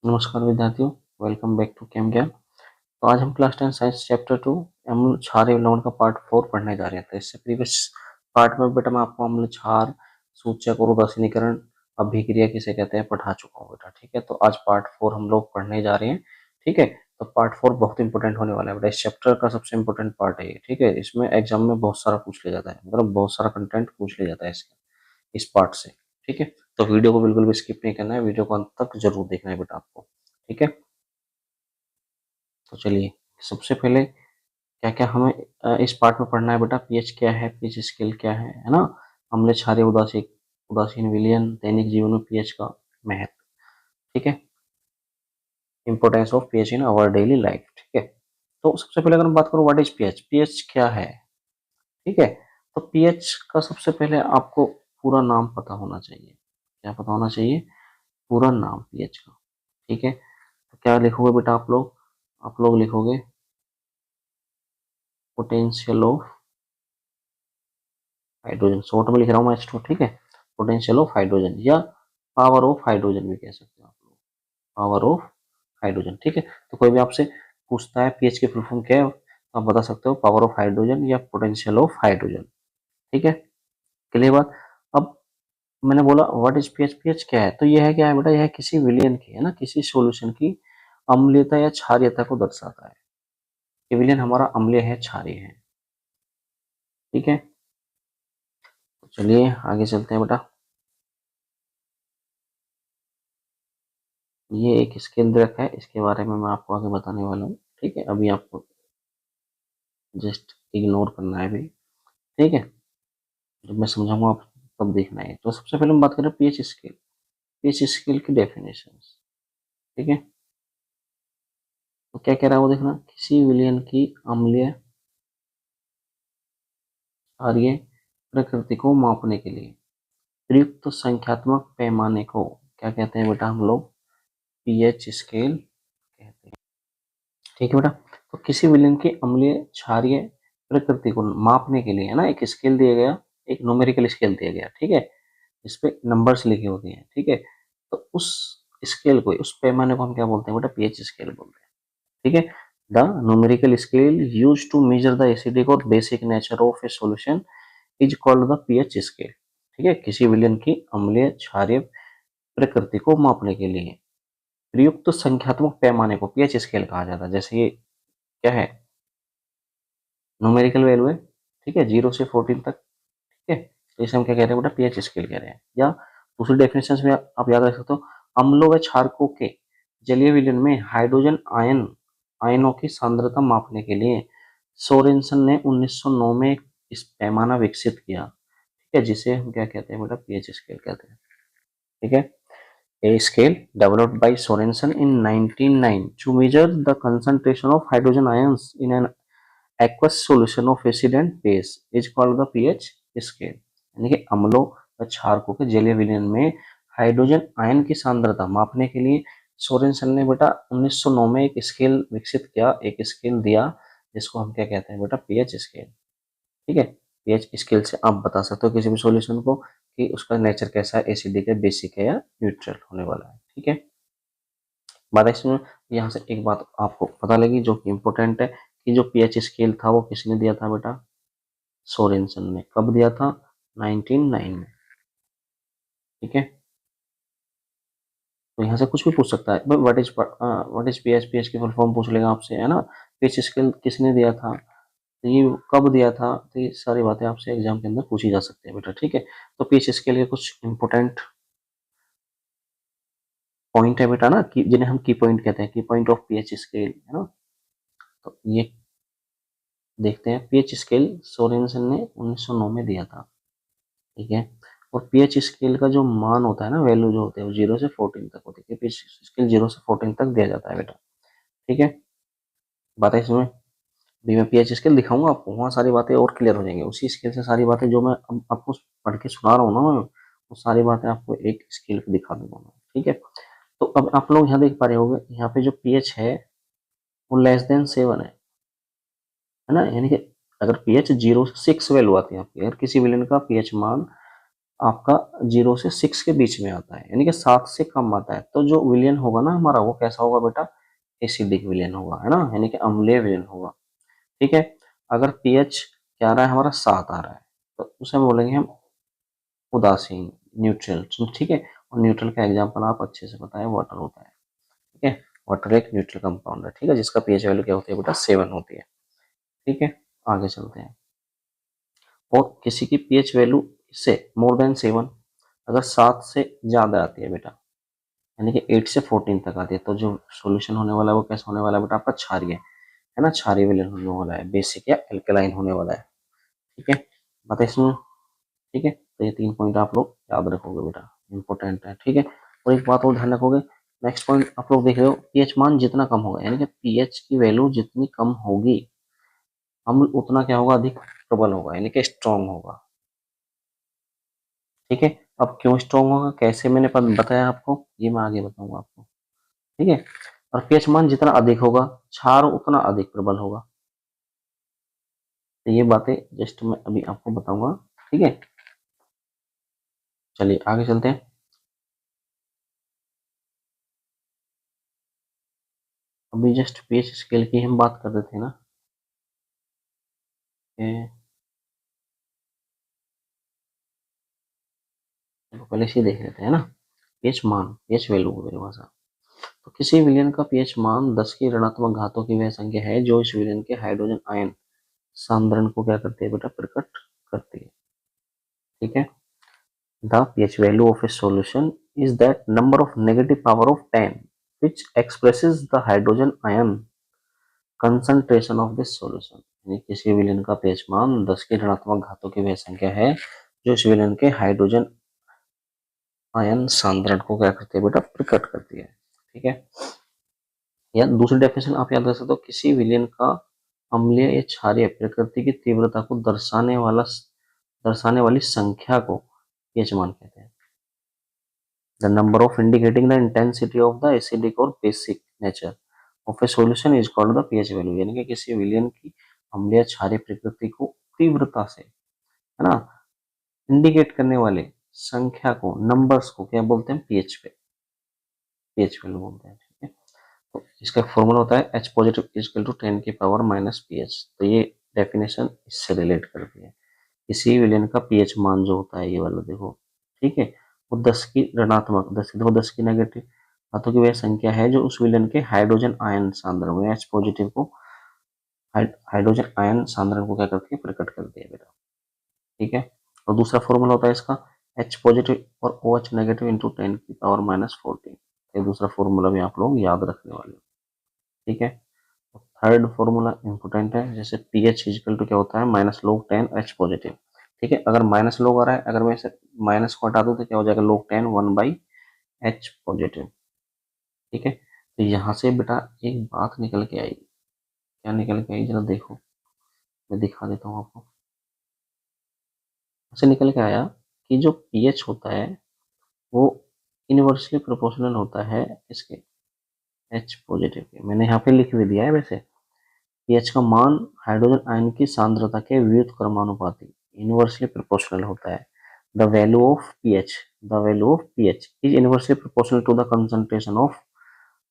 नमस्कार विद्यार्थियों, welcome back to केम ज्ञान। तो आज हम क्लास 10 साइंस चैप्टर 2 अम्ल क्षार एवं का पार्ट 4 पढ़ने जा रहे हैं। तो इससे प्रीवियस पार्ट में बेटा मैं आपको अम्ल क्षार सूचक और उदासीनीकरण अभिक्रिया किसे कहते हैं पढ़ा चुका हूँ बेटा। ठीक है, तो आज पार्ट 4 हम लोग पढ़ने जा रहे हैं। ठीक है, तो पार्ट 4 बहुत इंपॉर्टेंट होने वाला है बेटा। इस चैप्टर का सबसे इंपॉर्टेंट पार्ट है ये। ठीक है, इसमें एग्जाम में बहुत सारा पूछ लिया जाता है, मतलब बहुत सारा कंटेंट पूछ लिया जाता है इस पार्ट से। ठीक है, तो वीडियो को बिल्कुल भी स्किप नहीं करना है, वीडियो को अंत तक जरूर देखना है बेटा आपको। ठीक है, तो चलिए सबसे पहले क्या क्या हमें इस पार्ट में पढ़ना है बेटा। पीएच क्या है, पीएच स्केल क्या है ना। अम्ल क्षारीय उदासीन उदासीन विलयन दैनिक जीवन में पीएच का महत्व। ठीक है, importance of pH in our daily life. ठीक है, तो सबसे पहले अगर मैं बात करूं व्हाट इज पीएच, पीएच क्या है। ठीक है, तो पीएच का सबसे पहले आपको पूरा नाम पता होना चाहिए। क्या पता होना चाहिए? पूरा नाम पीएच का। ठीक है, तो क्या लिखोगे बेटा आप लोग लिखोगे पोटेंशियल ऑफ हाइड्रोजन। शॉर्ट में लिख रहा हूँ मैं H2। ठीक है, पोटेंशियल ऑफ हाइड्रोजन या पावर ऑफ हाइड्रोजन भी कह सकते हो आप लोग, पावर ऑफ हाइड्रोजन। ठीक है, तो कोई भी आपसे पूछता है पीएच की फुल फॉर्म क्या है, तो आप बता सकते हो पावर ऑफ हाइड्रोजन या पोटेंशियल ऑफ हाइड्रोजन। ठीक है, क्लियर बात। अब मैंने बोला व्हाट इज पीएच, पीएच क्या है, तो यह है क्या है बेटा, यह किसी विलयन की है ना, किसी सॉल्यूशन की अम्लीयता या क्षारीयता को दर्शाता है। ये विलयन हमारा अम्लीय है, क्षारीय है। ठीक है, तो चलिए आगे चलते हैं बेटा। ये एक स्केल दे रखा है, इसके बारे में मैं आपको आगे बताने वाला हूँ। ठीक है, अभी आपको जस्ट इग्नोर करना है अभी। ठीक है, जब मैं समझाऊंगा आप तब देखना है। तो सबसे पहले हम बात करें पीएच स्केल, पीएच स्केल की डेफिनेशन। ठीक है, तो क्या कह रहा है वो देखना, किसी विलयन की अम्लीय क्षारीय प्रकृति को मापने के लिए प्रयुक्त संख्यात्मक पैमाने को क्या कहते हैं बेटा, हम लोग पीएच स्केल कहते हैं। ठीक है बेटा, तो किसी विलयन की अम्लीय क्षारीय प्रकृति को मापने के लिए है ना, एक स्केल दिया गया, एक न्यूमेरिकल स्केल दिया गया। ठीक है, इस पे नंबर्स लिखे होते हैं। ठीक है, तो उस स्केल को, उस पैमाने को हम क्या बोलते हैं बेटा, पीएच स्केल बोलते हैं। ठीक है, the numerical scale use to measure the acidic or basic nature of a solution is called the pH scale. ठीक है, किसी विलयन की अम्लीय क्षारीय प्रकृति को मापने के लिए प्रयुक्त संख्यात्मक पैमाने को पीएच स्केल कहा जाता है। जैसे ये क्या है, न्यूमेरिकल वैल्यू है। ठीक है, 0 से 14 तक। ठीक है, तो इसे हम क्या कह रहे हैं बेटा, पीएच स्केल कह रहे हैं। या दूसरी डेफिनेशन में आप याद रख सकते हो, अम्लों व क्षारकों के जलीय विलयन में हाइड्रोजन आयनों की सांद्रता मापने के लिए सोरेनसन ने 1909 में इस पैमाना विकसित किया। ठीक है, जिसे हम क्या कहते हैं बेटा, पीएच स्केल कहते हैं। ठीक है, a scale developed by Sorensen in 1909 to measure the concentration of hydrogen ions in an aqueous solution of acid and base is called the pH scale। यानी कि अम्लों व क्षारकों के जलीय विलयन में हाइड्रोजन आयन की सांद्रता मापने के लिए सोरेनसन ने बेटा 1909 में एक स्केल विकसित किया, एक स्केल दिया, जिसको हम क्या कहते हैं बेटा, पीएच स्केल। ठीक है, पीएच स्केल से आप बता सकते हो किसी भी सॉल्यूशन को कि उसका नेचर कैसा है, एसिडिक है, बेसिक है या न्यूट्रल होने वाला है। ठीक है, बात इसमें यहाँ से एक बात आपको पता लगी जो कि इम्पोर्टेंट है, कि जो पीएच स्केल था वो किसने दिया था बेटा, सोरेनसन ने। कब दिया था? 1909 में। ठीक है, तो यहाँ से कुछ भी पूछ सकता है, व्हाट इज पीएच, पीएच की फुल फॉर्म पूछ लेगा आपसे, है ना। पीएच स्केल किसने दिया था, तो ये कब दिया था, तो ये सारी बातें आपसे एग्जाम के अंदर पूछी जा सकती है बेटा। ठीक है, तो पीएच स्केल के कुछ इंपॉर्टेंट पॉइंट है बेटा ना, कि जिन्हें हम की पॉइंट कहते हैं, की पॉइंट ऑफ पीएच स्केल, है ना। तो ये देखते हैं, पीएच स्केल सोरेनसन ने 1909 में दिया था। ठीक है, और पीएच स्केल का जो मान होता है ना, वैल्यू जो होते हैं वो 0 से 14 तक होती है। पीएच स्केल 0 से 14 तक दिया जाता है बेटा। ठीक है, बात है इसमें भी, मैं पीएच स्केल दिखाऊंगा आपको, वहाँ सारी बातें और क्लियर हो जाएंगी। उसी स्केल से सारी बातें जो मैं अब आपको पढ़ के सुना रहा हूँ ना, मैं वो सारी बातें आपको एक स्केल पे दिखा दूंगा मैं। ठीक है, तो अब आप लोग यहाँ देख पा रहे होंगे, यहाँ पे जो पीएच है वो <<7 है ना। यानी कि अगर पीएच 0 से 6 वैल्यू आती है आपकी, अगर किसी विलेन का पीएच मान आपका 0 से 6 के बीच में आता है, यानी कि 7 से कम आता है, तो जो विलयन होगा ना हमारा वो कैसा होगा बेटा, एसिडिक विलयन होगा, है ना, यानी कि अम्लीय विलयन होगा। ठीक है, अगर पीएच क्या आ रहा है हमारा 7 आ रहा है तो उसे बोलेंगे हम उदासीन, न्यूट्रल। ठीक है, और न्यूट्रल का एग्जाम्पल आप अच्छे से पता है, वाटर होता है। ठीक है, वाटर एक न्यूट्रल कंपाउंड है, ठीक है, जिसका पीएच वैल्यू क्या होती है बेटा, 7 होती है। ठीक है, आगे चलते हैं। और किसी की पीएच वैल्यू से मोर देन 7, अगर 7 से ज्यादा आती है बेटा, यानी कि 8 से 14 तक आती है, तो जो सॉल्यूशन होने वाला है वो कैसा होने वाला है बेटा, आपका क्षारीय, है ना, क्षारीय विलयन होने वाला है, बेसिक या एल्कलाइन होने वाला है। ठीक है, बता इसमें। ठीक है, तो ये 3 पॉइंट आप लोग याद रखोगे बेटा, इंपॉर्टेंट है। ठीक है, और एक बात और ध्यान रखोगे, नेक्स्ट पॉइंट आप लोग देख रहे हो, पीएच मान जितना कम होगा, यानी कि पीएच की वैल्यू जितनी कम होगी, अम्ल उतना क्या होगा, अधिक प्रबल होगा, यानी कि स्ट्रॉन्ग होगा। ठीक है, अब क्यों स्ट्रॉन्ग होगा, कैसे, मैंने बताया आपको, ये मैं आगे बताऊंगा आपको। ठीक है, और पीएच मान जितना अधिक होगा, क्षार उतना अधिक प्रबल होगा। तो ये बातें जस्ट मैं अभी आपको बताऊंगा। ठीक है, चलिए आगे चलते हैं। अभी जस्ट पीएच स्केल की हम बात कर रहे थे ना, कि तो पहले से देख लेते हैं ना, पीएच मान, पीएच वैल्यू मेरे भाषा। तो किसी विलयन का पीएच मान 10 की ऋणात्मक घातों की वह संख्या है जो इस विलयन के हाइड्रोजन आयन सांद्रण को क्या करती है बेटा, प्रकट करती है। ठीक है, the pH value of a solution is that number of negative power of 10 which expresses the hydrogen ion concentration of this solution। यानी किसी विलयन का पीएच मान 10 की ऋणात्मक घातों की वह संख्या है जो इस विलयन के हाइड्रोजन आयन सांद्रण को क्या करती है बेटा, प्रकट करती है। ठीक है, या दूसरी डेफिनेशन आप याद रख सकते हो, किसी विलयन का अम्लीय या क्षारीय प्रकृति की तीव्रता को दर्शाने वाली संख्या को पीएच मान कहते हैं। The number of indicating the intensity of the acidic or basic nature of a solution is called the pH value. यानी कि किसी विलयन की अम्लीय क्षारीय प्रकृति को तीव्रता से, है ना, इंडिकेट करने वाले संख्या को, नंबर्स को क्या बोलते हैं, पीएच पे, पीएच वैल्यू बोलते हैं। ठीक है, तो इसका फॉर्मूला होता है H पॉजिटिव इजकल टू 10 की पावर माइनस पीएच। तो ये डेफिनेशन इससे रिलेट करती है। किसी विलयन का पीएच मान जो होता है, ये वाला देखो, ठीक है, वो 10 की ऋणात्मक, 10 देखो 10 की नेगेटिव धातु की वह संख्या है जो उस विलयन के हाइड्रोजन आयन सांद्रण में H पॉजिटिव को, हाइड्रोजन आयन सांद्रण को क्या करती है, प्रकट करती है बेटा। ठीक है, और दूसरा फॉर्मूला होता है इसका H पॉजिटिव और OH नेगेटिव इंटू 10 की पावर माइनस 14। ये दूसरा फॉर्मूला भी आप लोग याद रखने वाले हो। ठीक है, थर्ड फॉर्मूला इंपोर्टेंट है, जैसे पी एच इजिकल टू क्या होता है, माइनस log 10 H पॉजिटिव। ठीक है, अगर माइनस लोग आ रहा है, अगर मैं इसे माइनस को हटा दूं तो क्या हो जाएगा, log 10 1/H पॉजिटिव। ठीक है, तो यहाँ से बेटा एक बात निकल के आई, क्या निकल के आई जरा देखो, मैं दिखा देता हूँ आपको। ऐसे निकल के आया कि जो पीएच होता है वो इनवर्सली प्रोपोर्शनल होता है इसके H पॉजिटिव के। मैंने यहाँ पे लिख भी दिया है वैसे, पीएच का मान हाइड्रोजन आयन की सांद्रता के व्युत्क्रमानुपाती, इनवर्सली प्रोपोर्शनल होता है। The value of pH, the value of pH is inversely proportional to the concentration of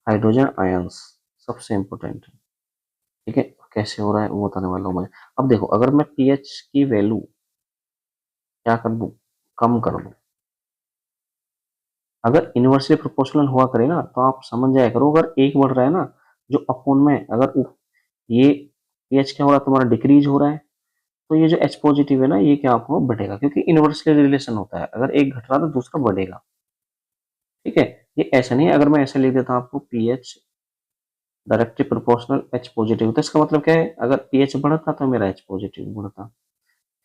hydrogen ions. सबसे इंपॉर्टेंट है। ठीक है, कैसे हो रहा है वो बताने वाला हूँ मैं। अब देखो, अगर मैं पीएच की वैल्यू क्या कर दूं, कम कर दूं, अगर इनवर्सली प्रोपोर्शनल हुआ करे ना तो आप समझ जाया करो, अगर एक बढ़ रहा है ना, जो अपोन में, अगर ये पीएच क्या हो रहा है तुम्हारा, डिक्रीज हो रहा है, तो ये जो H पॉजिटिव है ना, ये क्या आपको बढ़ेगा, क्योंकि इनवर्सली रिलेशन होता है, अगर एक घट रहा तो दूसरा बढ़ेगा। ठीक है, ये ऐसा नहीं है, अगर मैं ऐसे लिख देता हूं आपको pH directly proportional H positive, तो इसका मतलब क्या है, अगर पीएच बढ़ता तो मेरा H पॉजिटिव बढ़ता।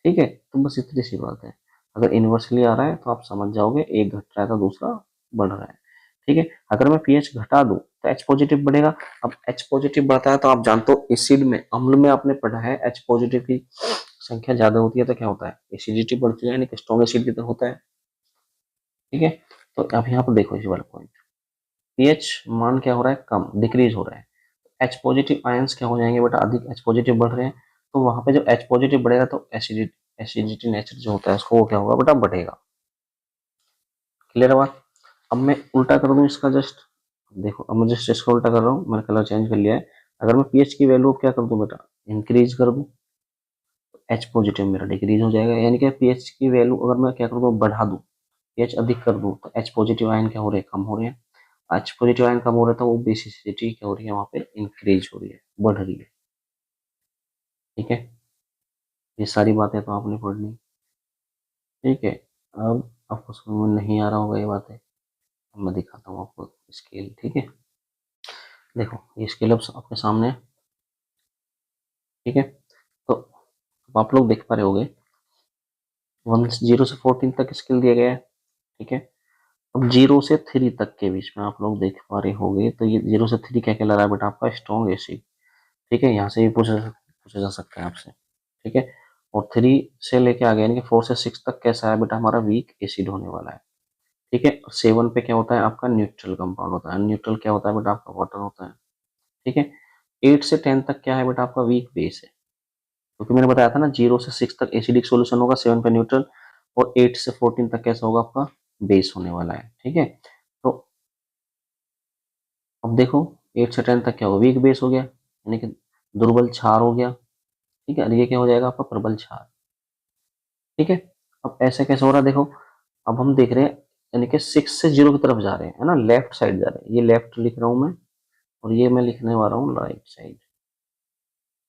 ठीक है, तो बस इतनी सी बात है। अगर इनवर्सली आ रहा है तो आप समझ जाओगे, एक घट रहा है तो दूसरा बढ़ रहा है। ठीक है, अगर मैं पीएच घटा दूं तो H पॉजिटिव बढ़ेगा। अब H पॉजिटिव बढ़ता है तो आप जानते हो, एसिड में, अम्ल में आपने पढ़ा है, H पॉजिटिव की संख्या ज्यादा होती है तो क्या होता है, एसिडिटी बढ़ती है, यानी कि स्ट्रॉन्ग एसिड की तरह होता है। ठीक है, तो अब यहाँ पर देखो इस वाला पॉइंट, पीएच मान क्या हो रहा है, कम, डिक्रीज हो रहा है, H पॉजिटिव आयंस क्या हो जाएंगे बेटा, अधिक H पॉजिटिव बढ़ रहे हैं, तो वहां पे जब H पॉजिटिव बढ़ेगा तो एसिडिटी, एसिडिटी नेचर जो होता है उसको वो क्या होगा बेटा, बढ़ेगा। क्लियर है बात। अब मैं उल्टा कर दूं इसका, जस्ट देखो, अब मैं जस्ट इसका उल्टा कर रहा हूँ, मैंने कलर चेंज कर लिया है। अगर मैं पीएच की वैल्यू क्या कर दूं बेटा, इंक्रीज कर दूं, एच पॉजिटिव मेरा डिक्रीज हो जाएगा, यानी कि पीएच की वैल्यू अगर मैं क्या कर दूं, बढ़ा दूं, पीएच अधिक कर दूं, तो एच पॉजिटिव आयन क्या हो रहे हैं, कम हो रहे हैं। एच पॉजिटिव आयन कम हो रहा है तो वो बेसिसिटी क्या हो रही है, वहां पे इंक्रीज हो रही है, बढ़ रही है। ठीक है, ये सारी बातें तो आपने पढ़नी। ठीक है, अब आपको समझ में नहीं आ रहा होगा ये बातें, अब मैं दिखाता हूँ आपको स्केल। ठीक है, देखो ये स्केल अब आपके सामने है। ठीक है, तो अब आप लोग देख पा रहे होगे 0 से 14 तक स्केल दिया गया है। ठीक है, अब 0 से 3 तक के बीच में आप लोग देख पा रहे होंगे, तो ये 0 से 3 क्या कहला रहा है बेटा, आपका स्ट्रॉन्ग एसिड। ठीक है, यहाँ से भी पूछा जा सकता है आपसे। ठीक है, और 3 से लेके आगे यानी कि 4 से 6 तक कैसा है बेटा, हमारा वीक एसिड होने वाला है। ठीक है, और 7 पे क्या होता है आपका, न्यूट्रल कंपाउंड होता है। न्यूट्रल क्या होता है बेटा, आपका वाटर होता है। ठीक है, 8 से 10 तक क्या है बेटा, आपका वीक बेस है, क्योंकि मैंने बताया था ना 0 से 6 तक एसिडिक सोल्यूशन होगा, 7 पे न्यूट्रल, और 8 से 14 तक कैसा होगा, आपका बेस होने वाला है। ठीक है, तो अब देखो 8 से 10 तक क्या होगा, वीक बेस हो गया, यानी कि दुर्बल क्षार हो गया। ठीक है, और ये क्या हो जाएगा आपका, प्रबल क्षार। ठीक है, अब ऐसे कैसे हो रहा है देखो, अब हम देख रहे हैं यानी कि 6 से 0 की तरफ जा रहे हैं, है ना, लेफ्ट साइड जा रहे हैं, ये लेफ्ट लिख रहा हूं मैं, और ये मैं लिखने वाला हूँ राइट साइड।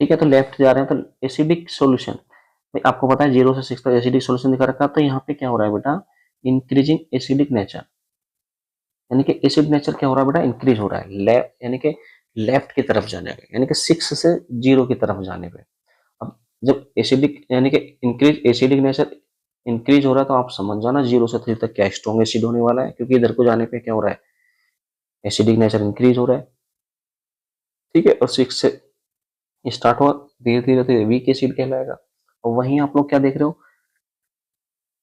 ठीक है, तो लेफ्ट जा रहे हैं तो एसिडिक सॉल्यूशन, भाई आपको पता है 0 से 6 तक एसिडिक सॉल्यूशन दिखा रखा है, तो यहाँ पे क्या हो रहा है बेटा, इंक्रीजिंग एसिडिक नेचर, यानी कि एसिड नेचर क्या हो रहा है बेटा, इंक्रीज हो रहा है, लेफ्ट यानी कि लेफ्ट की तरफ जाने पे, यानी कि 6 से 0 की तरफ जाने पे। अब जब एसिडिक यानी कि इंक्रीज एसिडिक नेचर इंक्रीज हो रहा है, तो आप समझ जाना 0 से 3 तक क्या स्ट्रॉन्ग एसिड होने वाला है, क्योंकि इधर को जाने पे क्या हो रहा है, एसिडिक नेचर इंक्रीज हो रहा है। ठीक है, और 6 से स्टार्ट हुआ, धीरे धीरे धीरे वीक एसिड कहलाएगा। और वहीं आप लोग क्या देख रहे हो,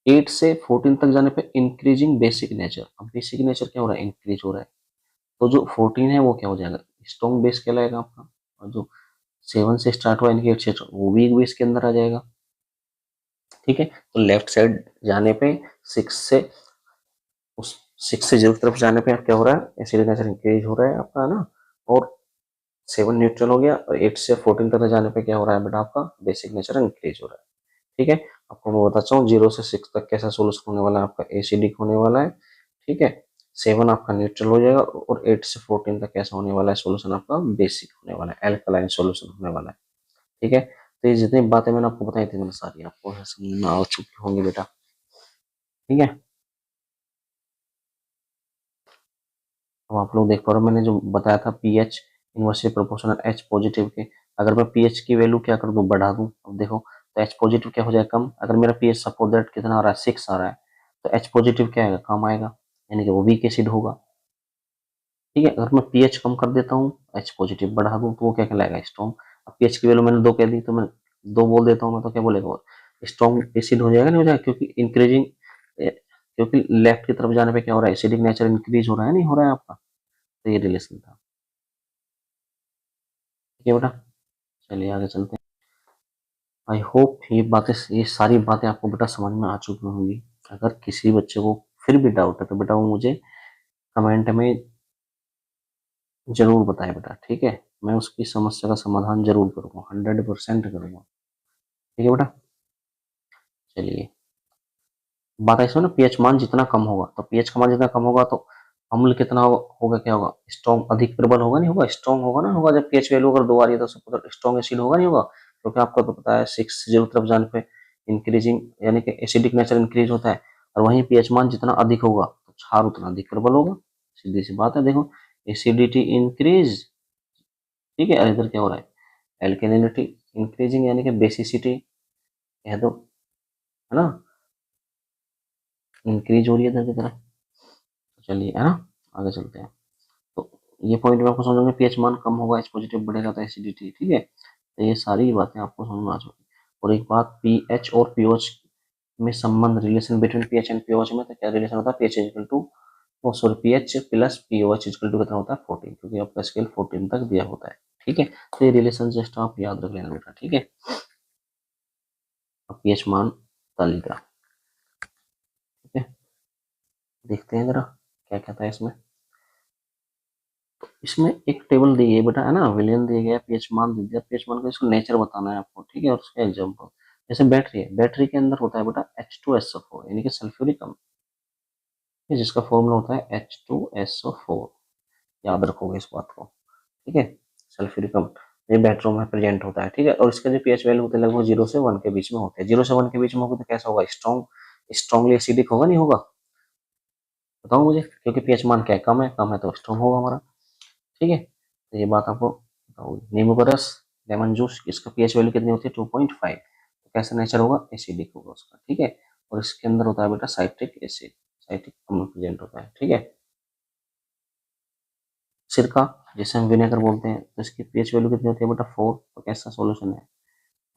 8 से 14 तक जाने पे इंक्रीजिंग बेसिक नेचर, अब बेसिक नेचर क्या हो रहा है, इंक्रीज हो रहा है, तो जो 14 है वो क्या हो जाएगा, स्ट्रॉन्ग बेस कहलाएगा आपका, और जो 7 से स्टार्ट हुआ इनके 8 से वो वीक बेस के अंदर आ जाएगा। ठीक है, तो लेफ्ट साइड जाने पे 6 से उस 6 से 0 की तरफ जाने पे क्या हो रहा है, एसिडिक नेचर इंक्रीज हो रहा है आपका, है ना, और 7 न्यूट्रल हो गया, और 8 से 14 तक जाने पे क्या हो रहा है बेटा, आपका बेसिक नेचर इंक्रीज हो रहा है। ठीक है, आपको मैं बताता हूँ 0 से 6 तक कैसा सोल्यूशन होने वाला है, आपका एसिडिक होने वाला है। ठीक है, 7 आपका न्यूट्रल हो जाएगा, और 8 से 14 तक कैसा होने वाला है सोल्यूशन, आपका बेसिक होने वाला है, एल्कलाइन सोल्यूशन होने वाला है। ठीक है, तो ये जितनी बातें मैंने आपको बताई थी, मैंने सारी आपको समझ में आ चुकी होंगी बेटा। ठीक है, अब आप लोग देख पा रहे हो, मैंने जो बताया था pH inversely proportional H positive के, अगर मैं पीएच की वैल्यू क्या कर दूं, बढ़ा दूं, अब देखो तो एच पॉजिटिव क्या हो जाएगा, कम। अगर मेरा पीएच सपोज दैट कितना आ रहा है, 6 आ रहा है, तो एच पॉजिटिव क्या आएगा, कम आएगा, यानी कि वो वीक एसिड होगा। ठीक है, अगर मैं पीएच कम कर देता हूँ, एच पॉजिटिव बढ़ा दूं, तो वो क्या कहलाएगा, स्ट्रॉन्ग। अब पीएच की वैल्यू मैंने 2 कह दी, तो मैं 2 बोल देता हूँ मैं, तो क्या बोलेगा वो, स्ट्रॉन्ग एसिड हो जाएगा, नहीं हो जाएगा, क्योंकि इंक्रीजिंग, क्योंकि लेफ्ट की तरफ जाने पे क्या हो रहा है, एसिडिक नेचर इंक्रीज हो रहा है, नहीं हो रहा है आपका, तो ये रिलेशन था। ठीक है बेटा, चलिए आगे चलते हैं। आई होप ये सारी बातें आपको बेटा समझ में आ चुकी होंगी। अगर किसी बच्चे को फिर भी डाउट है, तो बेटा वो मुझे कमेंट में जरूर बताए बेटा। ठीक है, मैं उसकी समस्या का समाधान जरूर करूंगा, 100% करूंगा। ठीक है बेटा, चलिए, बात ऐसे ना, पीएच मान जितना कम होगा, तो पीएच का मान जितना कम होगा, तो अम्ल कितना होगा, क्या होगा, स्ट्रॉन्ग, अधिक प्रबल होगा, नहीं होगा, स्ट्रॉन्ग होगा ना, होगा। जब पीएच वैल्यू अगर 2 आ रही है, तो स्ट्रॉन्ग एसिड होगा, नहीं होगा, क्योंकि आपको तो पता है 6 से 0 तरफ जाने पे इंक्रीजिंग यानी कि एसिडिक नेचर इंक्रीज होता है, और वहीं पीएच मान जितना अधिक होगा, तो क्षार उतना अधिक प्रबल होगा। सीधी सी बात है, देखो एसिडिटी इंक्रीज। ठीक है, और इधर क्या हो रहा है, एल्केनिलिटी इंक्रीजिंग, यानी कि बेसिसिटी कह दो, है ना, इंक्रीज हो रही है इधर की तरफ। तो चलिए, है ना, आगे चलते हैं। तो ये पॉइंट में आपको समझ में, पीएच मान कम होगा, एच पॉजिटिव बढ़ेगा, तो एसिडिटी। ठीक है, तो ये सारी बातें आपको समझ में आ चुकी। और एक बात, पीएच और पीओएच में संबंध, relation between pH and pOH में, तो क्या रिलेशन होता है, pH equal to, oh sorry, pH plus pOH equal to कितना होता है, 14, क्योंकि आपका स्केल 14 तक दिया होता है। ठीक है, तो ये रिलेशन जस्ट आप याद रख लेना बेटा। ठीक है, अब पीएच मान तालिका। ठीक है, देखते हैं जरा क्या कहता है इसमें। इसमें एक टेबल दी गई बेटा है ना, विलियन दिया गया, पीएच मान दे दिया, पीएच मान का इसको नेचर बताना है आपको, ठीक है, और उसका एग्जाम्पल। जैसे बैटरी है, बैटरी के अंदर होता है बेटा H2SO4 यानी कि सल्फ्यूरिक अम्ल, जिसका फॉर्मूला होता है H2SO4। याद रखोगे इस बात को, ठीक है। सल्फ्यूरिक अम्ल ये बैटरियों में प्रेजेंट होता है, ठीक है, और इसका जो पीएच वैल्यू होता है लगभग 0 से 1 के बीच में होते हैं। 0 से 1 के बीच में होगा तो कैसा होगा, स्ट्रॉन्गली एसिडिक होगा, नहीं होगा? बताओ मुझे, क्योंकि पीएच मान क्या है, कम है तो स्ट्रॉन्ग होगा हमारा, ठीक है। तो ये बात आपको बताओगे। नींबू का रस, लेमन जूस, इसका पीएच वैल्यू कितनी होती है, 2.5, तो कैसा नेचर होगा, एसिडिक होगा उसका, ठीक है। और इसके अंदर होता है बेटा साइट्रिक एसिड, साइट्रिक अम्ल प्रेजेंट होता है, ठीक है। सिरका, जिसे हम विनेगर बोलते हैं, तो इसकी पीएच वैल्यू कितनी होती है बेटा, 4, तो कैसा सॉल्यूशन है,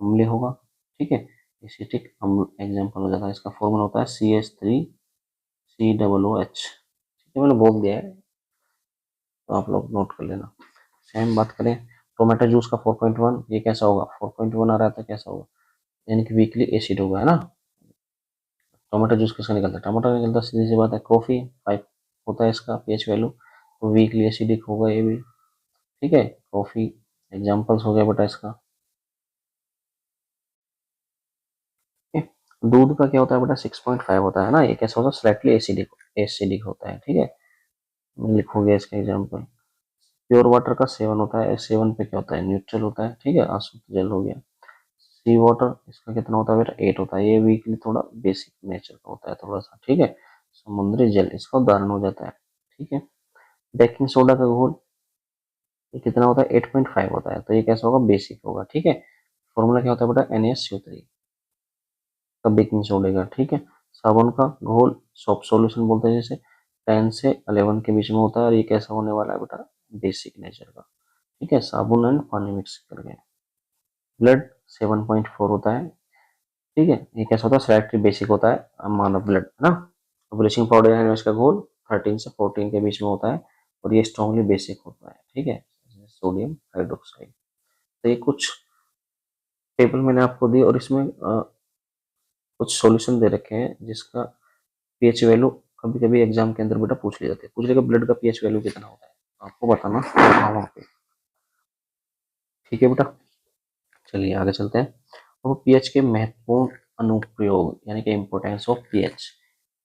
अम्लीय होगा, ठीक है। एसिटिक अम्ल एग्जाम्पल हो जाता है, इसका फॉर्मूला होता है CH3COOH, ठीक है, मैंने बोल दिया है तो आप लोग नोट कर लेना। सेम बात करें टोमेटो जूस का 4.1, ये कैसा होगा, 4.1 आ रहा है तो कैसा होगा, यानी कि वीकली एसिड होगा, है ना। टोमेटो जूस किसका निकलता है, टमाटर का निकलता है, सीधी सी बात है। कॉफी 5 होता है इसका पीएच वैल्यू, तो वीकली एसिडिक होगा ये भी, ठीक है। कॉफी एग्जाम्पल्स हो गया बेटा इसका, ठीक है? दूध का क्या होता है बेटा, 6.5 होता है ना, ये कैसा होता है, स्लाइटली एसिडिक, एसिडिक होता है, ठीक है। लिखोगे इसका एग्जाम्पल। प्योर वाटर का 7 होता है, 7 पे क्या होता है, न्यूट्रल होता है, ठीक है, अशुद्ध जल हो गया। सी वाटर, इसका कितना होता है बेटा, 8 होता है, ये वीकली थोड़ा बेसिक नेचर का होता है थोड़ा सा, ठीक है। समुद्री जल इसका उदाहरण हो जाता है, ठीक है। बेकिंग सोडा का घोल, ये कितना होता है, 8.5 होता है, तो ये कैसा होगा, बेसिक होगा, ठीक है। फॉर्मूला क्या होता है बेटा, NaSO3 का, बेकिंग सोडे का, ठीक है। साबुन का घोल, सोप सॉल्यूशन बोलते हैं, जैसे 10 से 11 के बीच में होता है, और ये कैसा होने वाला है बेटा, बेसिक नेचर का, ठीक है। साबुन एंड पानी मिक्स करके। ब्लड 7.4 होता है, ठीक है, ये कैसा होता है, स्लाइटली बेसिक होता है, अमाउंट ऑफ ब्लड, है ना। ब्लीचिंग पाउडर है इसका घोल 13 से 14 के बीच में होता है, और ये स्ट्रॉन्गली बेसिक होता है, ठीक है। Sodium hydroxide. तो ये कुछ टेबल मैंने आपको दी, और इसमें कुछ सॉल्यूशन दे रखे हैं जिसका पीएच वैल्यू कभी कभी एग्जाम के अंदर बेटा पूछ लिया जाता है, पूछ लेगा ब्लड का पीएच वैल्यू कितना होता है, आपको बताना वहाँ पे, ठीक है बेटा। चलिए आगे चलते हैं। अब पीएच के महत्वपूर्ण अनुप्रयोग यानी कि importance of pH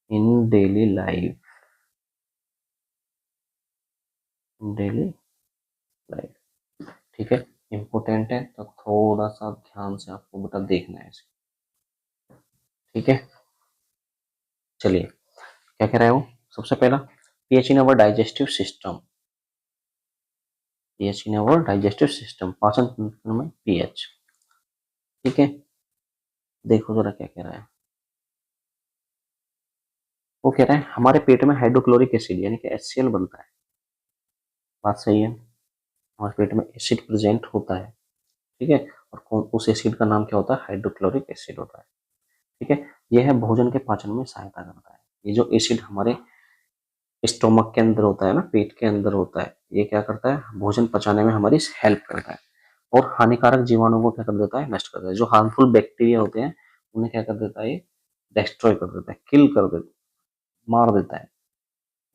in daily life, daily life, ठीक है। इम्पोर्टेंट है तो थोड़ा सा ध्यान से आपको बेटा देखना है इसे, ठीक है। चलिए क्या कह रहा है वो, सबसे पहला पीएच इन अवर डाइजेस्टिव सिस्टम, पीएच इन अवर डाइजेस्टिव सिस्टम, पाचन तंत्र में पीएच, ठीक है। देखो जरा क्या कह रहा है, वो कह रहा है हमारे पेट में हाइड्रोक्लोरिक एसिड यानी कि HCl बनता है, बात सही है, हमारे पेट में एसिड प्रेजेंट होता है, ठीक है। और उस एसिड का नाम क्या होता है, हाइड्रोक्लोरिक एसिड होता है, ठीक है। यह है भोजन के पाचन में सहायता करता है, ये जो एसिड हमारे स्टोमक के अंदर होता है ना, पेट के अंदर होता है, ये क्या करता है, भोजन पचाने में हमारी हेल्प करता है, और हानिकारक जीवाणुओं को क्या कर देता है, नष्ट कर देता है, जो हार्मफुल बैक्टीरिया होते हैं उन्हें क्या कर देता है, ये डिस्ट्रॉय कर देता है, किल कर देता है, मार देता है,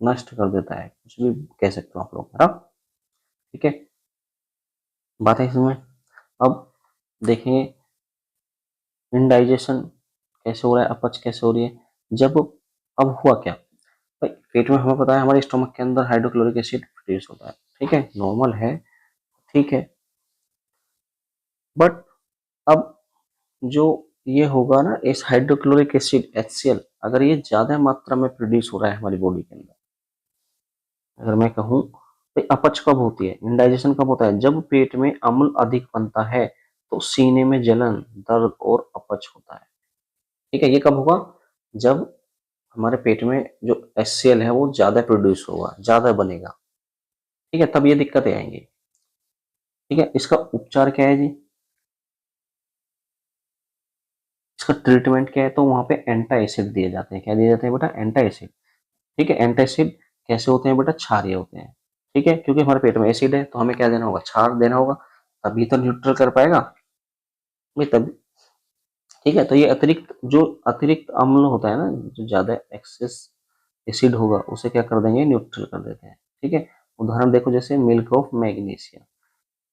नष्ट कर देता है, कुछ भी कह सकते हो आप लोग, है ना, ठीक है। बात है इसमें, अब देखेंगे इनडाइजेशन कैसे हो रहा है, अपच कैसे हो रही है, जब, अब हुआ क्या भाई, पेट में हमें पता है हमारे स्टोमक के अंदर हाइड्रोक्लोरिक एसिड प्रोड्यूस होता है, ठीक है, नॉर्मल है, ठीक है। बट अब जो ये होगा ना, इस हाइड्रोक्लोरिक एसिड HCl अगर ये ज्यादा मात्रा में प्रोड्यूस हो रहा है हमारी बॉडी के अंदर, अगर मैं कहूँ भाई अपच कब होती है, इंडाइजेशन कब होता है, जब पेट में अम्ल अधिक बनता है तो सीने में जलन, दर्द और अपच होता है, ठीक है। ये कब होगा, जब हमारे पेट में जो HCl है वो ज्यादा प्रोड्यूस होगा, ज्यादा बनेगा, ठीक है, तब ये दिक्कतें आएंगी, ठीक है। इसका उपचार क्या है जी, इसका ट्रीटमेंट क्या है, तो वहां पे एंटा एसिड दिए जाते हैं, क्या दिए जाते हैं बेटा, एंटा एसिड, ठीक है। एंटा एसिड कैसे होते हैं बेटा, क्षारीय होते हैं, ठीक है, क्योंकि हमारे पेट में एसिड है तो हमें क्या देना होगा, क्षार देना होगा, तभी तो न्यूट्रल कर पाएगा भाई, तभी, ठीक है। तो ये अतिरिक्त जो अतिरिक्त अम्ल होता है ना, जो ज्यादा एक्सेस एसिड होगा उसे क्या कर देंगे, न्यूट्रल कर देते हैं। ठीक है, उदाहरण देखो जैसे मिल्क ऑफ मैग्नीशिया,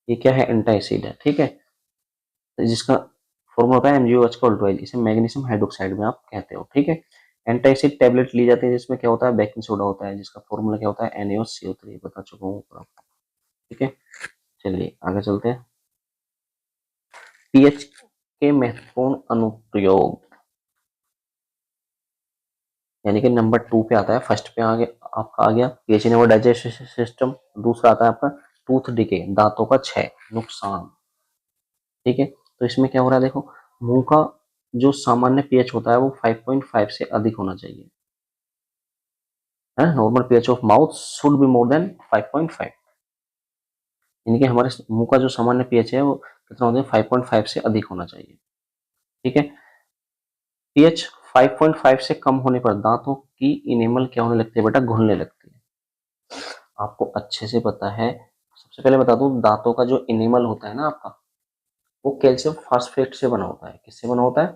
ये क्या है, एंटा एसिड है। ठीक है, तो जिसका फॉर्मूला होता है MgOH, इसे मैग्नीशियम हाइड्रोक्साइड में आप कहते हो। ठीक है, एंटा एसिड टेबलेट ली जाती है जिसमें क्या होता है, बेकिंग सोडा होता है, जिसका फॉर्मूला क्या होता है, NaOCO3, बता चुका हूँ ऊपर आपको। ठीक है, चलिए आगे चलते हैं। पीएच के महत्वपूर्ण अनुप्रयोग, यानी कि नंबर 2 पे आता है, फर्स्ट पे आगे आपका आ गया पीएच इन डाइजेस्टिव सिस्टम, दूसरा आता है आपका टूथ डिके, दांतों का क्षय, नुकसान। ठीक है, तो इसमें क्या हो रहा है, देखो मुंह का जो सामान्य पीएच होता है वो 5.5 से अधिक होना चाहिए, है। Normal pH of mouth should be more than 5.5, यानी कि हमारे मुंह का जो सामान्य पीएच है वो कितना होता है, 5.5 से अधिक होना चाहिए। ठीक है, पीएच 5.5 से कम होने पर दांतों की इनेमल क्या होने लगती है बेटा, घुलने लगती है। आपको अच्छे से पता है, सबसे पहले बता दूं, दांतों का जो इनेमल होता है ना आपका, वो कैल्शियम फास्फेट से बना होता है। किससे बना होता है,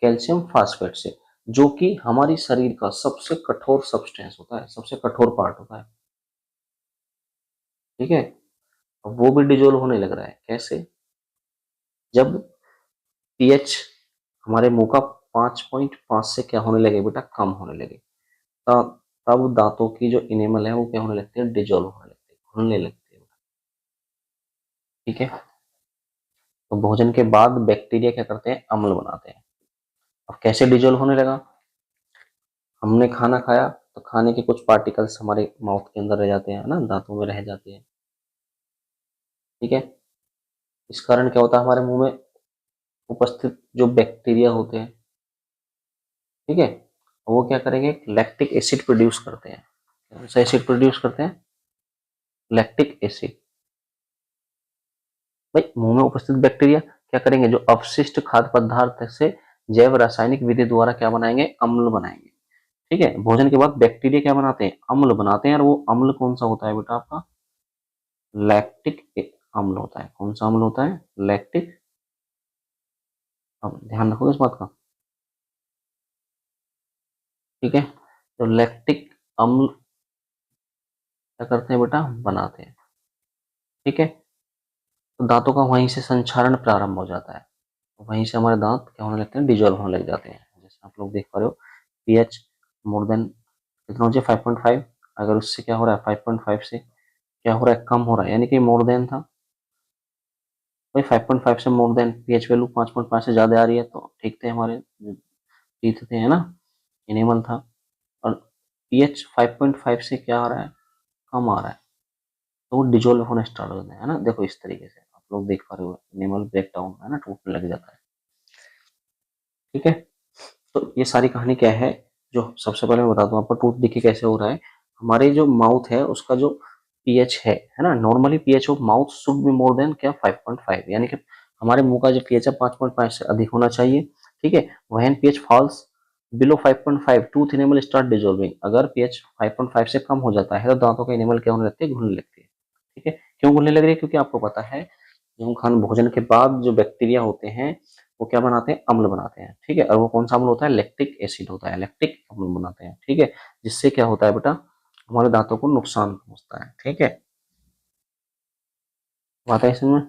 कैल्शियम फास्फेट से, जो कि हमारी शरीर का सबसे कठोर सब्सटेंस होता है, सबसे कठोर पार्ट होता है। ठीक है, अब वो भी डिजोल्व होने लग रहा है, कैसे, जब पीएच हमारे मुंह का 5.5 से क्या होने लगे बेटा, कम होने लगे, तब तब दांतों की जो इनेमल है वो क्या होने लगती है, डिजोल्व होने लगती है, घुलने लगती है। ठीक है, तो भोजन के बाद बैक्टीरिया क्या करते हैं, अम्ल बनाते हैं। अब कैसे डिजोल्व होने लगा, हमने खाना खाया तो खाने के कुछ पार्टिकल्स हमारे माउथ के अंदर रह जाते हैं ना, दांतों में रह जाते हैं। ठीक है, इस कारण क्या होता है, हमारे मुंह में उपस्थित जो बैक्टीरिया होते हैं, ठीक है, वो क्या करेंगे, लैक्टिक एसिड प्रोड्यूस करते हैं। कौन सा एसिड प्रोड्यूस करते हैं, लैक्टिक एसिड। भाई मुंह में उपस्थित बैक्टीरिया क्या करेंगे, जो अपशिष्ट खाद्य पदार्थ से जैव रासायनिक विधि द्वारा क्या बनाएंगे, अम्ल बनाएंगे। ठीक है, भोजन के बाद बैक्टीरिया क्या बनाते हैं, अम्ल बनाते हैं, और वो अम्ल कौन सा होता है बेटा आपका, लैक्टिक अम्ल होता है। कौन सा अम्ल होता है, लैक्टिक। अब ध्यान रखोगे इस बात का। ठीक है, तो लैक्टिक अम्ल क्या करते हैं बेटा, बनाते हैं। ठीक है, तो दांतों का वहीं से संक्षारण प्रारंभ हो जाता है, वहीं से हमारे दांत क्या होने लगते हैं, डिजोल्व होने लग जाते हैं। जैसे आप लोग देख पा रहे हो, पीएच मोर देन कितना हो जाए, 5.5, अगर उससे क्या हो रहा है, 5.5 से क्या हो रहा है, कम हो रहा है, यानी कि मोर देन था। भाई 5.5 से मोर देन, पीएच वैल्यू 5.5 से ज्यादा आ रही है तो ठीक थे, हमारे टीथ थे, है ना, इनेमल था। और पीएच 5.5 से क्या आ रहा है, कम आ रहा है, तो वो डिजोल्व होने स्टार्ट होते हैं, है ना। देखो इस तरीके से आप लोग देख पा रहे हो, इनेमल ब्रेक डाउन, है ना, टूटने लग जाता है। ठीक है, तो ये सारी कहानी क्या है, जो सबसे पहले मैं बता दूं आपको, टूथ डिके कैसे हो रहा है। हमारे जो माउथ है उसका जो पीएच है ना, normally pH of mouth should be more than क्या, 5.5, यानी कि हमारे मुंह का जो पीएच है 5.5 से अधिक होना चाहिए। ठीक है, when pH falls below 5.5 tooth enamel start dissolving, अगर पीएच 5.5 से कम हो जाता है तो दांतों का इनेमल क्या होने लगती है, घुलने लगती है। ठीक है, क्यों घुलने लग रही है, क्योंकि आपको पता है, जो हम खान भोजन के बाद जो बैक्टीरिया होते हैं वो क्या बनाते हैं, अम्ल बनाते हैं। ठीक है, और वो कौन सा अम्ल होता है, लैक्टिक एसिड होता है, लैक्टिक अम्ल बनाते हैं। ठीक है, जिससे क्या होता है बेटा, हमारे दांतों को नुकसान पहुंचता है। ठीक है, बात है इसमें।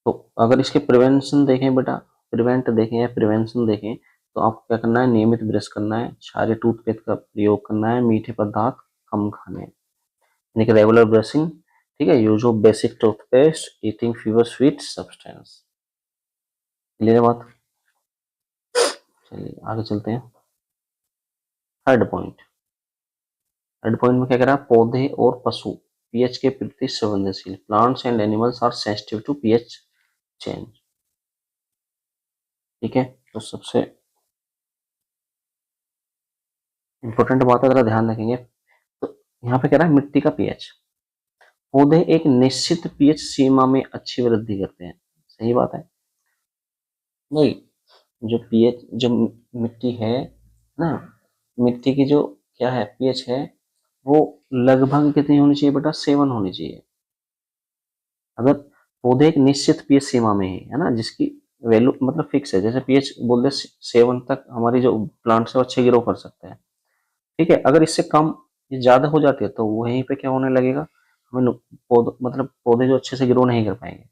तो अगर इसके प्रिवेंशन देखें बेटा, प्रिवेंट देखें या प्रिवेंशन देखें, तो आपको क्या करना है, नियमित ब्रश करना है, क्षारीय टूथपेस्ट का प्रयोग करना है, मीठे पदार्थ कम खाने, यानी कि रेगुलर ब्रशिंग। ठीक है, use of basic toothpaste, eating fever sweet substance. Clear बात, चलिए आगे चलते हैं। थर्ड पॉइंट, थर्ड पॉइंट में क्या कह रहा है, पौधे और पशु पीएच के प्रति संवेदनशील, plants and animals are sensitive to pH change. ठीक है, तो सबसे इंपॉर्टेंट बात है, जरा ध्यान रखेंगे। तो यहाँ पे कह रहा है मिट्टी का पीएच, पौधे एक निश्चित पीएच सीमा में अच्छी वृद्धि करते हैं। सही बात है, नहीं, जो पीएच जो मिट्टी है ना, मिट्टी की जो क्या है, पीएच है, वो लगभग कितनी होनी चाहिए बेटा, 7 होनी चाहिए। अगर पौधे एक निश्चित पीएच सीमा में है ना, जिसकी वैल्यू मतलब फिक्स है, जैसे पीएच बोल दे 7 तक हमारी जो प्लांट्स है वो अच्छे ग्रो कर सकते हैं, ठीक है। अगर इससे कम ये ज्यादा हो जाती है तो वहीं पे क्या होने लगेगा, हमें मतलब पौधे जो अच्छे से ग्रो नहीं कर पाएंगे।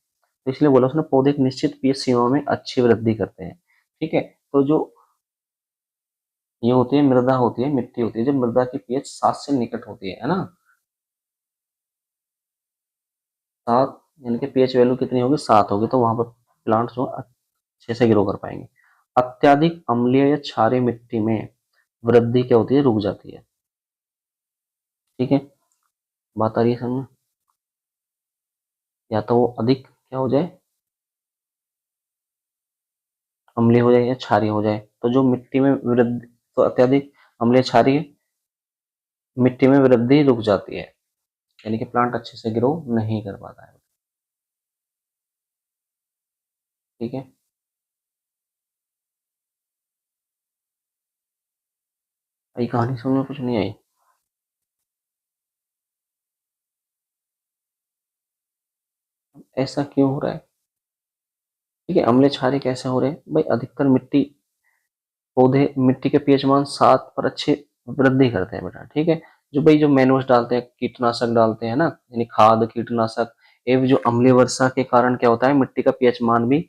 तो इसलिए बोला उसने पौधे एक निश्चित पीएच सीमा में अच्छी वृद्धि करते हैं, ठीक है। तो जो ये होती है मृदा होती है, मिट्टी होती है, जब मृदा की पीएच 7 से निकट होती है ना, 7 यानी कि पीएच वैल्यू कितनी होगी, 7 होगी, तो वहां पर प्लांट्स जो अच्छे से ग्रो कर पाएंगे। अत्यधिक अम्लीय या क्षारीय मिट्टी में वृद्धि क्या होती है, रुक जाती है, ठीक है। बात आ रही है समझ, या तो वो अधिक क्या हो जाए, अम्लीय हो जाए या क्षारीय हो जाए। तो जो मिट्टी में वृद्धि, तो अत्यधिक अम्लीय क्षारीय मिट्टी में वृद्धि रुक जाती है, यानी कि प्लांट अच्छे से ग्रो नहीं कर पाता है, ठीक है। ये कहानी समझ में कुछ नहीं आई। ऐसा क्यों हो रहा है, ठीक है, अम्लीय क्षारीय कैसे हो रहे हैं भाई, अधिकतर मिट्टी पौधे मिट्टी के पीएच मान 7 पर अच्छी वृद्धि करते हैं बेटा, ठीक है। जो भाई जो मैनुअल्स डालते हैं, कीटनाशक डालते हैं ना, यानी खाद कीटनाशक, ये जो अम्लीय वर्षा के कारण क्या होता है, मिट्टी का पीएच मान भी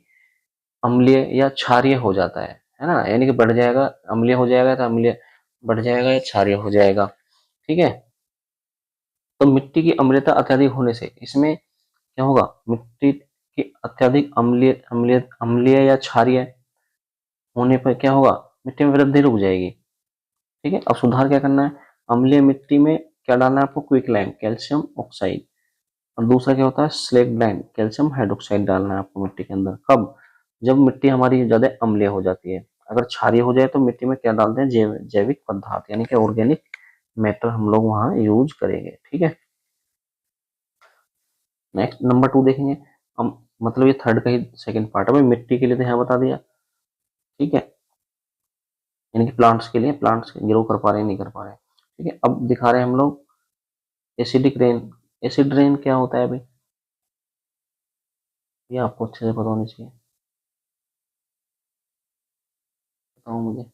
अम्लीय या क्षारीय हो जाता है ना, यानी कि बढ़ जाएगा, अम्लीय हो जाएगा तो अम्लीय बढ़ जाएगा या क्षारीय हो जाएगा, ठीक है। तो मिट्टी की अम्लता अत्यधिक होने से इसमें क्या होगा, मिट्टी की अत्यधिक अम्लीय अम्लीय अम्लीय या क्षारीय होने पर क्या होगा, मिट्टी में वृद्धि रुक जाएगी, ठीक है। अब सुधार क्या करना है, अम्लीय मिट्टी में क्या डालना है आपको, क्विक लाइम कैल्शियम ऑक्साइड, और दूसरा क्या होता है स्लेक ब्लाइंड कैल्शियम हाइड्रोक्साइड डालना है आपको मिट्टी के अंदर। कब, जब मिट्टी हमारी ज्यादा अम्लीय हो जाती है। अगर क्षारीय हो जाए तो मिट्टी में क्या डालते हैं, जैविक पदार्थ यानी कि ऑर्गेनिक मैटर हम लोग वहां यूज करेंगे, ठीक है। नेक्स्ट नंबर 2 देखेंगे हम, मतलब ये थर्ड का ही सेकंड पार्ट है भाई, मिट्टी के लिए तो यहाँ बता दिया, ठीक है, यानी कि प्लांट्स के लिए, प्लांट्स ग्रो कर पा रहे हैं नहीं कर पा रहे हैं, ठीक है। अब दिखा रहे हैं हम लोग एसिडिक रेन। एसिड रेन क्या होता है भाई, ये आपको अच्छे से पता होना चाहिए, बताओ मुझे।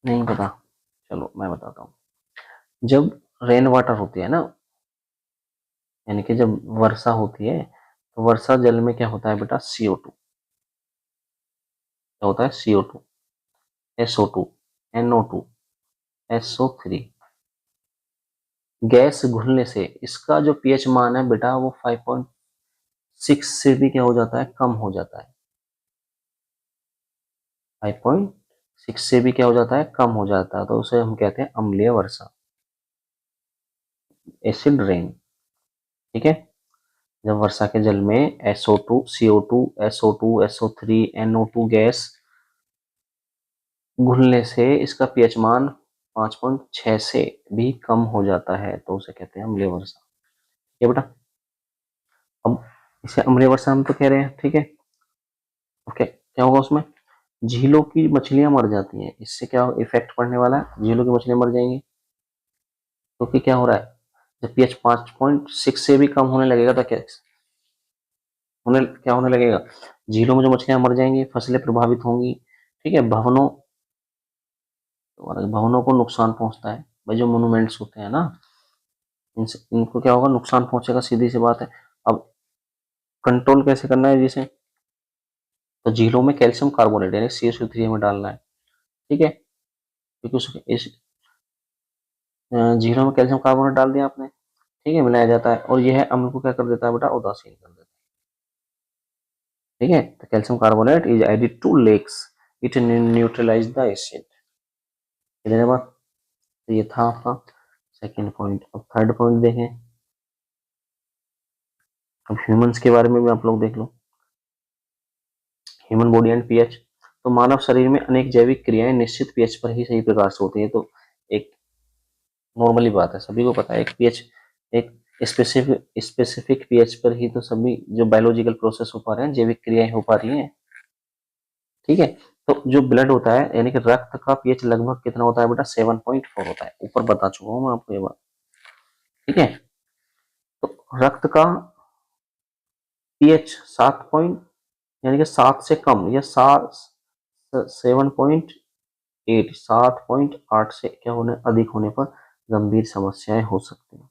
नहीं पता, चलो मैं बताता हूँ। जब रेन वाटर होती है ना, यानी कि जब वर्षा होती है, तो वर्षा जल में क्या होता है बेटा, CO2, क्या होता है, CO2, SO2, NO2, SO3, gas घुलने से इसका जो पीएच मान है बेटा वो 5.6 से भी क्या हो जाता है, कम हो जाता है, 5.6 से भी क्या हो जाता है, कम हो जाता है, तो उसे हम कहते हैं अम्लीय वर्षा, एसिड रेन, ठीक है। जब वर्षा के जल में SO2, CO2, SO2, SO3, NO2 gas घुलने से इसका पीएच मान 5.6 से भी कम हो जाता है, तो उसे कहते हैं अम्लीय वर्षा, ये बेटा। अब इसे अम्लीय वर्षा हम तो कह रहे हैं, ठीक है। ओके, क्या होगा उसमें, झीलों की मछलियां मर जाती हैं, इससे क्या इफेक्ट पड़ने वाला है, झीलों की मछलियां मर जाएंगी, क्योंकि क्या हो रहा है, जब पीएच 5.6 से भी कम होने लगेगा तो क्या होने लगेगा, झीलों में जो मछलियां मर जाएंगी, फसलें प्रभावित होंगी, ठीक है। भवनों को नुकसान पहुंचता है भाई, जो मोनूमेंट्स होते हैं ना, इनसे इनको क्या होगा, नुकसान पहुंचेगा, सीधी सी बात है। अब कंट्रोल कैसे करना है जिसे, तो झीलों में कैल्शियम कार्बोनेट यानी CaCO3 में डालना है, ठीक है, क्योंकि उसके इस झीलों में कैल्शियम कार्बोनेट डाल दिया आपने, ठीक है, मिलाया जाता है, और यह अम्ल को क्या कर देता है बेटा, उदासीन कर देता है, ठीक है। तो calcium carbonate is added to lakes, it neutralize the acid, clear बात। तो ये था आपका सेकंड पॉइंट। अब थर्ड पॉइंट देखें, अब ह्यूमंस के बारे में भी आप लोग देख लो, ह्यूमन बॉडी एंड पीएच। तो मानव शरीर में अनेक जैविक क्रियाएं निश्चित पीएच पर ही सही प्रकार से होती है, तो एक नॉर्मली बात है, सभी को पता है, एक पीएच, एक स्पेसिफिक स्पेसिफिक पीएच पर ही तो सभी जो बायोलॉजिकल प्रोसेस हो पा रहे हैं, जैविक क्रियाएं हो पा रही हैं, ठीक है। तो जो ब्लड होता है यानी कि रक्त का पीएच लगभग कितना होता है बेटा 7.4 होता है, ऊपर बता चुका हूं मैं आपको ये बात। ठीक है, तो रक्त का पीएच 7 यानी कि 7 से कम या 7.8 7.8 से क्या होने अधिक होने पर गंभीर समस्याएं हो सकती हैं।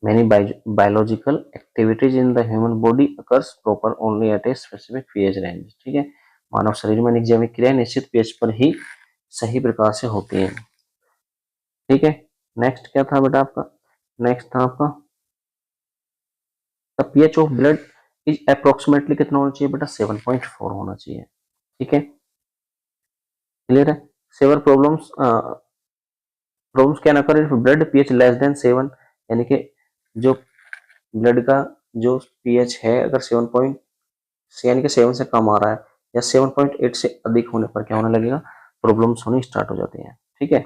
Many biological activities in the human body occurs proper only at a specific pH range। ठीक है, मानव शरीर में अनेक जैविक क्रियाएं निश्चित पीएच पर ही सही प्रकार से होती हैं। ठीक है, नेक्स्ट क्या था बेटा आपका, नेक्स्ट था आपका the pH of blood is approximately कितना होना चाहिए बेटा 7.4 होना चाहिए। ठीक है, क्लियर है। Severe problems can occur if blood pH less than 7, यानी कि जो ब्लड का जो पीएच है अगर 7 पॉइंट यानी कि 7 से कम आ रहा है या 7.8 से अधिक होने पर क्या होने लगेगा, प्रॉब्लम्स होनी स्टार्ट हो जाती हैं। ठीक है,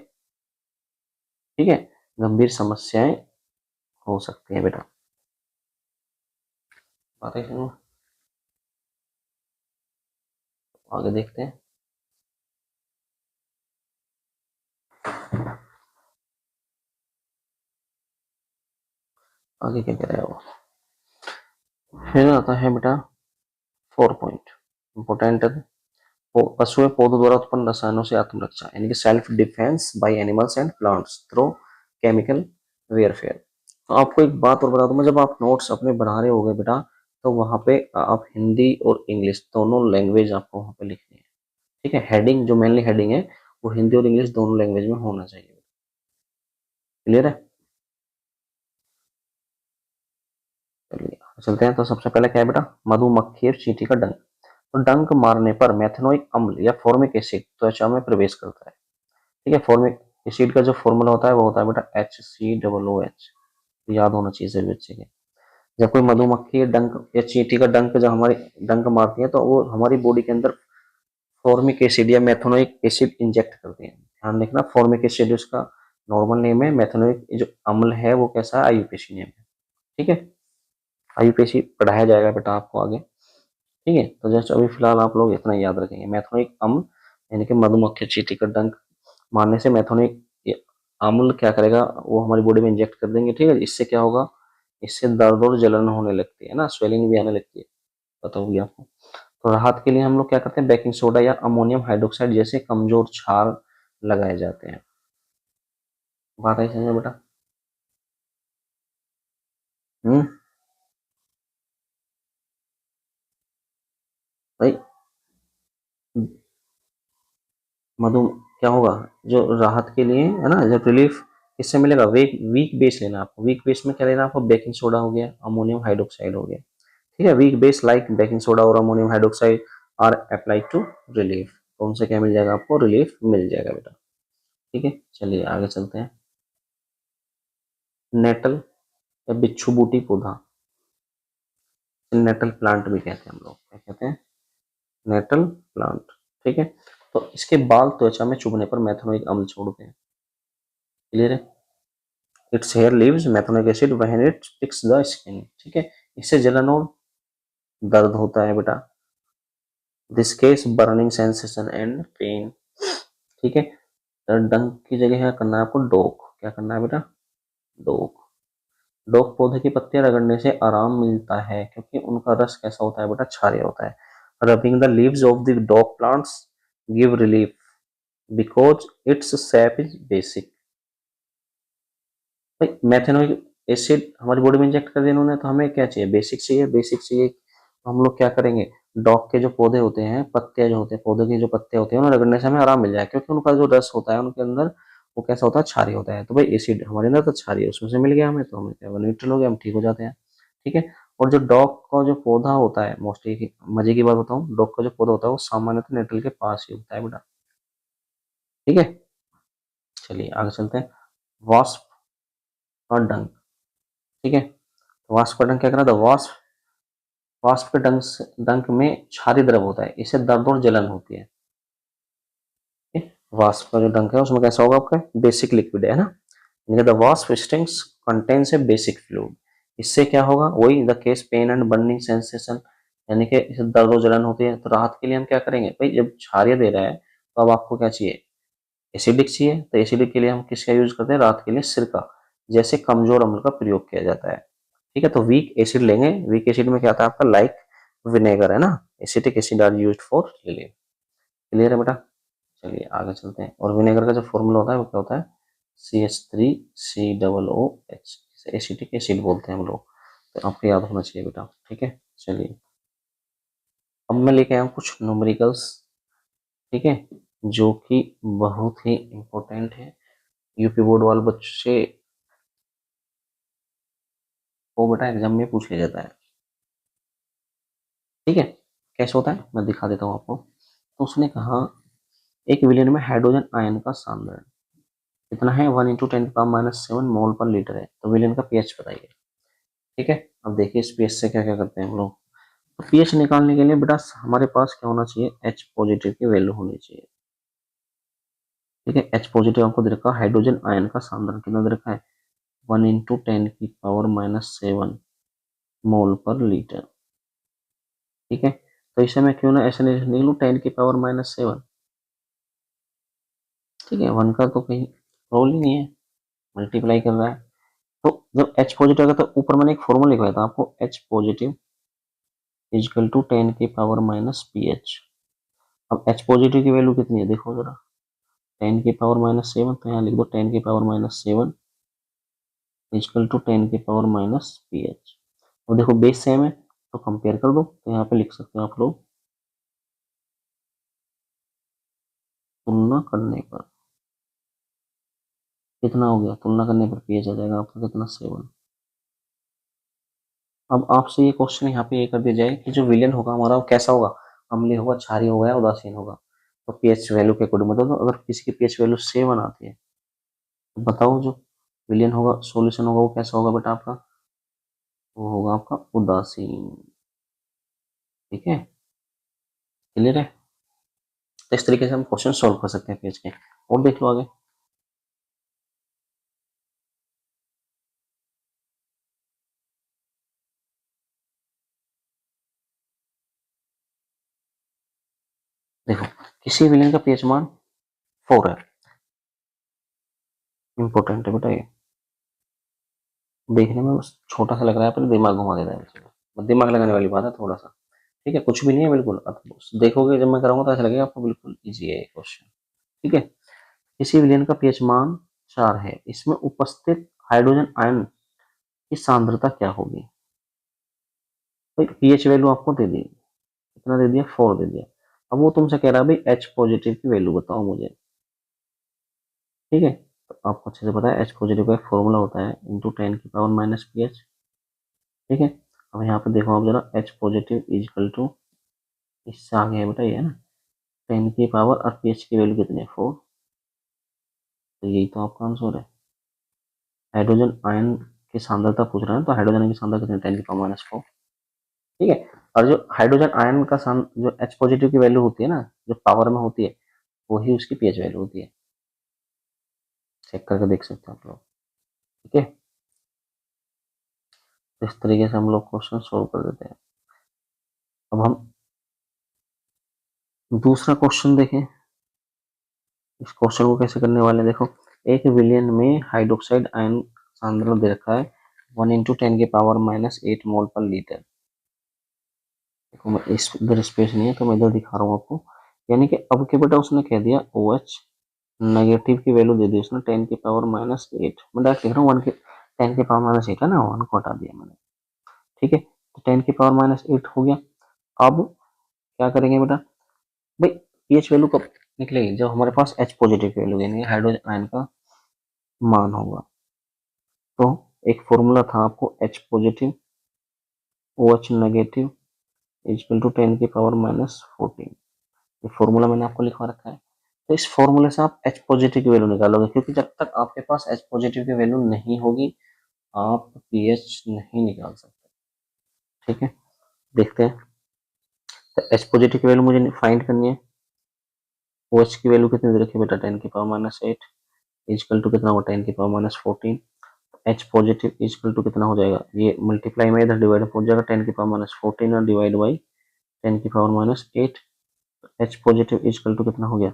ठीक है, गंभीर समस्याएं हो सकती हैं बेटा। बातें सुनो, आगे देखते हैं। आगे क्या कह रहा है वो, फिर आता है बेटा 4 पॉइंट इंपोर्टेंट है। पशु व पौधों द्वारा उत्पन्न रसायनों से आत्मरक्षा यानी कि self defence by animals and plants through chemical warfare. तो आपको एक बात और बता दूं मैं, जब आप नोट्स अपने बना रहे होगे बेटा तो वहां पे आप हिंदी और इंग्लिश दोनों लैंग्वेज आपको वहां पे लिखनी है। ठीक है, हेडिंग जो मेनली हेडिंग है वो हिंदी और इंग्लिश दोनों लैंग्वेज में होना चाहिए। क्लियर है, चलिए चलते हैं। तो सबसे पहले क्या है बेटा, मधुमक्खी और चींटी का डंक। तो डंक मारने पर मेथनोइक अम्ल या फॉर्मिक एसिड त्वचा में प्रवेश करता है। ठीक है, फॉर्मिक एसिड का जो फॉर्मूला होता है वो होता है बेटा HCOOH, याद होना चाहिए सभी बच्चे के। जब कोई मधुमक्खी डंक या चींटी का डंक जब हमारी डंक मारती है तो वो हमारी बॉडी के अंदर फॉर्मिक एसिड या मेथनोइक एसिड इंजेक्ट करते हैं। ध्यान रखना, फॉर्मिक एसिड उसका नॉर्मल नेम है, मेथनोइक जो अम्ल है वो कैसा है, आईयूपीएसी नेम है। ठीक है, आईयूपीएसी पढ़ाया जाएगा बेटा आपको आगे। ठीक है, तो जस्ट अभी फिलहाल आप लोग इतना याद रखेंगे, मेथनोइक अम्ल यानी कि मधुमक्खी चींटी का डंक मारने से मेथनोइक अम्ल क्या करेगा, वो हमारी बॉडी में इंजेक्ट कर देंगे। ठीक है, इससे क्या होगा, इससे दर्द और जलन होने लगती है ना, स्वेलिंग भी आने लगती है, पता होगी आपको। तो राहत के लिए हम लोग क्या करते हैं, बेकिंग सोडा या अमोनियम हाइड्रोक्साइड जैसे कमजोर क्षार लगाए जाते हैं। बात आई समझ बेटा। हम्म, भाई मधु क्या होगा, जो राहत के लिए है ना, जब रिलीफ किससे मिलेगा, वीक वीक बेस लेना आपको। वीक बेस में क्या लेना आपको, बेकिंग सोडा हो गया, अमोनियम हाइड्रोक्साइड हो गया। ठीक है, weak base like baking soda or ammonium hydroxide are applied to relief. तो उनसे क्या मिल जाएगा आपको, रिलीफ मिल जाएगा बेटा। ठीक है, चलिए आगे चलते हैं। नेटल या बिच्छू बूटी पौधा, नेटल प्लांट भी कहते हैं हम लोग, क्या कहते हैं, नेटल प्लांट। ठीक है, तो इसके बाल त्वचा में चुभने पर मेथनोइक अम्ल छोड़ते हैं। क्लियर है, its hair leaves methanoic acid when it sticks the skin. ठीक है, इससे जलन और दर्द होता है बेटा, this case burning sensation and pain. ठीक है, तो डंक की जगह क्या करना है आपको, डोक, क्या करना है बेटा, डोक। डोक पौधे की पत्तियां रगड़ने से आराम मिलता है क्योंकि उनका रस कैसा होता है बेटा, क्षारीय होता है। Rubbing the leaves of the dock plants give relief because its sap is basic. भाई मेथेनोइक एसिड हमारी बॉडी में इंजेक्ट कर दिया इन्होंने, तो हमें क्या चाहिए, बेसिक चाहिए। बेसिक चाहिए तो हम लोग क्या करेंगे, डॉग के जो पौधे होते हैं, पत्ते जो होते हैं, पौधे के जो पत्ते होते हैं उन्हें रगड़ने से हमें आराम मिल जाए क्योंकि उनका जो रस होता है उनके अंदर वो कैसा होता है, क्षारीय होता है। तो भाई एसिड हमारे अंदर तो क्षारीय है, उसमें से मिल गया हमें, तो हमें क्या न्यूट्रल हो गया, हम ठीक हो जाते हैं। ठीक है, और जो डॉग का जो पौधा होता है, मोस्टली मजे की बात बताऊं, डॉग का जो पौधा होता है वो सामान्यतः नेटल के पास ही होता है बेटा। ठीक है, चलिए आगे चलते हैं। वास्प और डंक। ठीक है, वाष्प का डंक क्या करा था, वाष्प के डंक में क्षारीय द्रव होता है, इससे दर्द और जलन होती है। ठीक है? वाष्प का जो डंक है उसमें कैसा होगा आपका, बेसिक लिक्विड है ना, the wasp stings contains a basic fluid. इससे क्या होगा, वही the case pain and burning sensation यानी कि इसे दर्द और जलन होती है, तो राहत के लिए हम क्या करेंगे भाई, जब क्षारीय दे रहा है तो अब आपको क्या चाहिए, एसिडिक चाहिए, तो एसिडिक के लिए हम किसका यूज करते हैं, राहत के लिए सिरका जैसे कमजोर अम्ल का प्रयोग किया जाता है। ठीक है, तो वीक एसिड लेंगे, वीक एसिड में क्या आता है आपका, लाइक विनेगर है ना, acetic acid are used for relief. Clear है बेटा, चलिए आगे चलते हैं। और विनेगर का जो फॉर्मूला होता है वो क्या होता है, CH3COOH, एसिटिक एसिड बोलते हैं हम लोग, तो आपको याद होना चाहिए बेटा। ठीक है, चलिए अब मैं लेके आया हूँ कुछ न्यूमेरिकल्स, ठीक है, जो कि बहुत ही इंपॉर्टेंट है, यूपी बोर्ड वाले बच्चे को बेटा एग्जाम में पूछ लिया जाता है। ठीक है, कैसे होता है मैं दिखा देता हूँ आपको। तो उसने कहा एक विलेन में हाइड्रोजन आयन का सांद्रण कितना है, 1 × 10⁻⁷ मोल पर लीटर है, तो विलेन का पीएच बताइए। ठीक है, अब देखिए इस पीएच से क्या क्या करते हैं हम लोग। तो पीएच निकालने के लिए बेटा हमारे पास क्या होना चाहिए, एच पॉजिटिव की वैल्यू होनी चाहिए। ठीक है, एच पॉजिटिव आपको दे रखा है, हाइड्रोजन आयन का सांद्रण कितना दे रखा है, 1 × 10⁻⁷ मोल पर लीटर। ठीक है, तो इसे मैं क्यों ना ऐसे नहीं लूँ, 10⁻⁷। ठीक है, वन का तो कहीं रोल ही नहीं है, मल्टीप्लाई कर रहा है। तो जब H पॉजिटिव आएगा तो ऊपर मैंने एक फॉर्मूला लिखवाया था आपको, H positive equal to 10⁻⁻pH। अब H पॉजिटिव की वैल्यू कितनी है देखो जरा, 10⁻⁷, तो यहाँ लिख दो 10⁻⁷ इजकल टू 10⁻pH। और देखो बेस सेम है तो कंपेयर कर दो, तो यहाँ पे लिख सकते हो आप लोग, तुलना करने पर कितना हो गया, तुलना करने पर pH आ जाएगा आपका कितना, 7। अब आपसे ये क्वेश्चन यहाँ पे ये कर दिया जाए कि जो विलेन होगा हमारा वो कैसा होगा, अम्लीय होगा, क्षारीय होगा या उदासीन होगा। तो पीएच वैल्यू के अकॉर्डिंग बताओ, तो अगर किसी की पीएच वैल्यू 7 आती है तो बताओ जो विलेन होगा, सॉल्यूशन होगा वो कैसा होगा बेटा आपका, वो होगा आपका उदासीन। ठीक है, क्लियर है। तो इस तरीके से हम क्वेश्चन सॉल्व कर सकते हैं पीएच के। और देख लो आगे, देखो किसी विलेन का पीएच मान 4 है, इंपॉर्टेंट है बेटा ये, देखने में बस छोटा सा लग रहा है पर दिमाग घुमा देता है, दिमाग लगाने वाली बात है थोड़ा सा। ठीक है, कुछ भी नहीं है बिल्कुल, अब देखोगे जब मैं कराऊंगा तो ऐसा लगेगा आपको बिल्कुल इजी है ये क्वेश्चन। ठीक है, किसी विलयन का पीएच मान 4 है, इसमें उपस्थित हाइड्रोजन आयन की सांद्रता क्या होगी। भाई पीएच वैल्यू आपको दे दी, कितना दे दिया, 4 दे दिया। अब वो तुमसे कह रहा है भाई एच पॉजिटिव की वैल्यू बताओ मुझे। ठीक है, तो आपको अच्छे से पता है एच पॉजिटिव का एक फॉर्मूला होता है, × 10⁻⁻pH। ठीक है, अब यहाँ पे देखो आप जरा, एच पॉजिटिव इजकल टू, इससे आगे है बेटा ये है ना, 10 और पीएच की वैल्यू कितनी है, 4। तो यही तो आपका आंसर है। हाइड्रोजन आयन की सांद्रता पूछ रहा है, तो हाइड्रोजन की सांद्रता कितनी, 10⁻⁴। ठीक है, और जो हाइड्रोजन आयन का जो एच पॉजिटिव की वैल्यू होती है ना, जो पावर में होती है, वही उसकी पीएच वैल्यू होती है, चेक करके देख सकते हैं आप लोग। ठीक है, इस तरीके से हम लोग क्वेश्चन सोल्व कर देते हैं। अब हम दूसरा क्वेश्चन देखें, इस क्वेश्चन को कैसे करने वाले हैं देखो, एक विलियन में हाइड्रोक्साइड आयन सांद्रण दे रखा है 1 × 10⁻⁸ मोल पर लीटर। देखो मैं इस इधर स्पेस नहीं है तो मैं इधर दिखा रहा हूँ आपको, यानी कि अब के बेटा उसने कह दिया OH नेगेटिव की वैल्यू दे दी उसने 10⁻⁸। मैं डायरेक्ट लिख रहा हूँ 10⁻⁸ है ना, 1 को हटा दिया मैंने। ठीक है, तो 10⁻⁸ हो गया। अब क्या करेंगे बेटा, भाई पीएच वैल्यू कब निकलेगी, जब हमारे पास एच पॉजिटिव की वैल्यू यानी हाइड्रोजन आयन का मान होगा। तो एक फॉर्मूला था आपको, H positive OH negative equal to 10⁻⁻14। ये फॉर्मूला मैंने आपको लिखवा रखा है। तो इस फॉर्मूले से आप एच पॉजिटिव की वैल्यू निकालोगे, क्योंकि जब तक आपके पास एच पॉजिटिव की वैल्यू नहीं होगी आप पीएच नहीं निकाल सकते। ठीक है, देखते हैं। तो एच पॉजिटिव की वैल्यू मुझे फाइंड करनी है। OH की वैल्यू कितनी दे रखी है बेटा, 10⁻⁸ इजकल टू कितना होगा, 10⁻⁴। एच पॉजिटिव इजकल टू कितना हो जाएगा, ये मल्टीप्लाई में इधर डिवाइड हो जाएगा, 10⁻⁴ और डिवाइड बाई 10 की power minus 8, H positive equal to कितना हो गया